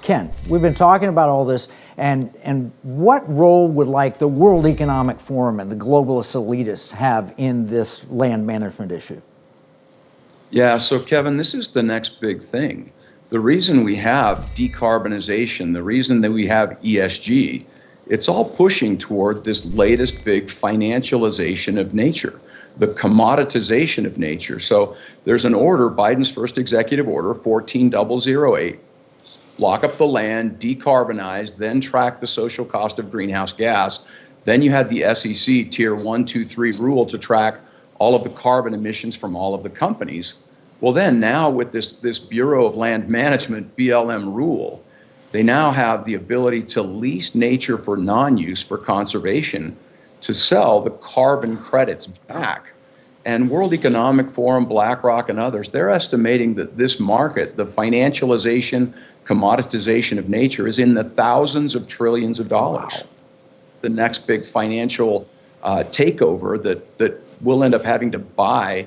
Ken, we've been talking about all this, and what role would the World Economic Forum and the globalist elitists have in this land management issue? Yeah, so Kevin, this is the next big thing. The reason we have decarbonization, the reason that we have ESG, it's all pushing toward this latest big financialization of nature, the commoditization of nature. So there's an order, Biden's first executive order, 14008, lock up the land, decarbonize, then track the social cost of greenhouse gas. Then you had the SEC tier 1, 2, 3 rule to track all of the carbon emissions from all of the companies. Well, then now with this Bureau of Land Management, BLM rule, they now have the ability to lease nature for non-use for conservation to sell the carbon credits back. And World Economic Forum, BlackRock, and others, they're estimating that this market, the financialization, commoditization of nature, is in the thousands of trillions of dollars. Wow. The next big financial takeover that we'll end up having to buy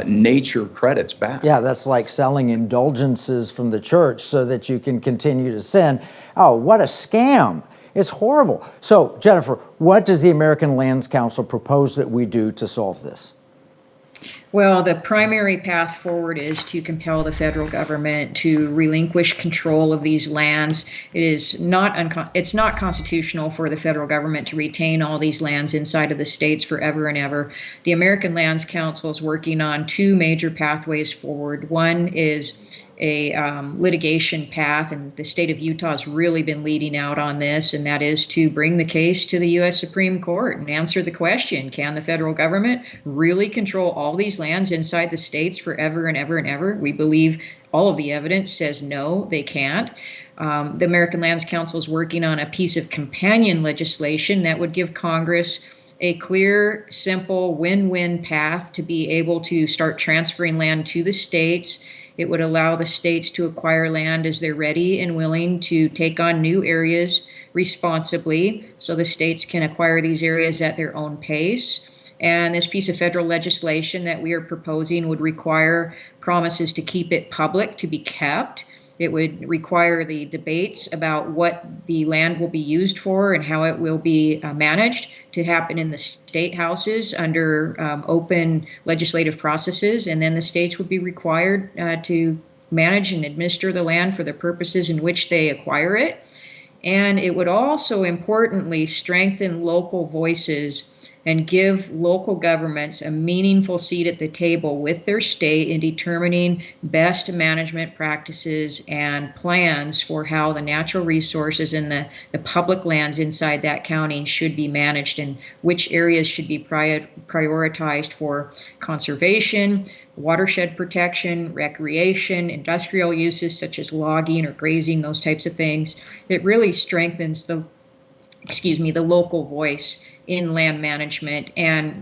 nature credits back. Yeah, that's like selling indulgences from the church so that you can continue to sin. Oh, what a scam. It's horrible. So, Jennifer, what does the American Lands Council propose that we do to solve this? Well, the primary path forward is to compel the federal government to relinquish control of these lands. It's not constitutional for the federal government to retain all these lands inside of the states forever and ever. The American Lands Council is working on two major pathways forward. One is a litigation path, and the state of Utah has really been leading out on this, and that is to bring the case to the U.S. Supreme Court and answer the question, can the federal government really control all these lands inside the states forever and ever and ever? We believe all of the evidence says no, they can't. The American Lands Council is working on a piece of companion legislation that would give Congress a clear, simple, win-win path to be able to start transferring land to the states. It would allow the states to acquire land as they're ready and willing to take on new areas responsibly, so the states can acquire these areas at their own pace. And this piece of federal legislation that we are proposing would require promises to keep it public, to be kept. It would require the debates about what the land will be used for and how it will be managed to happen in the state houses under open legislative processes. And then the states would be required to manage and administer the land for the purposes in which they acquire it. And it would also importantly strengthen local voices and give local governments a meaningful seat at the table with their state in determining best management practices and plans for how the natural resources and the public lands inside that county should be managed and which areas should be prioritized for conservation, watershed protection, recreation, industrial uses such as logging or grazing, those types of things. It really strengthens the local voice in land management and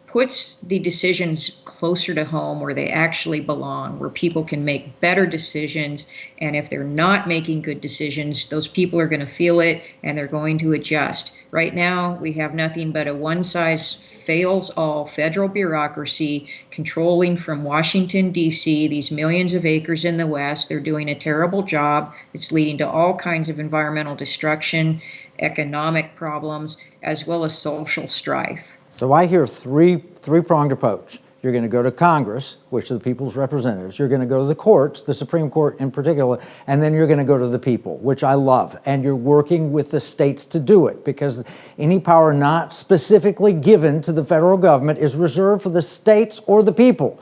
puts the decisions closer to home where they actually belong, where people can make better decisions. And if they're not making good decisions, those people are going to feel it and they're going to adjust. Right now, we have nothing but a one-size-fits-all federal bureaucracy controlling from Washington, D.C., these millions of acres in the West. They're doing a terrible job. It's leading to all kinds of environmental destruction, economic problems, as well as social strife. So I hear three-pronged approach. You're going to go to Congress, which are the people's representatives. You're going to go to the courts, the Supreme Court in particular, and then you're going to go to the people, which I love. And you're working with the states to do it because any power not specifically given to the federal government is reserved for the states or the people.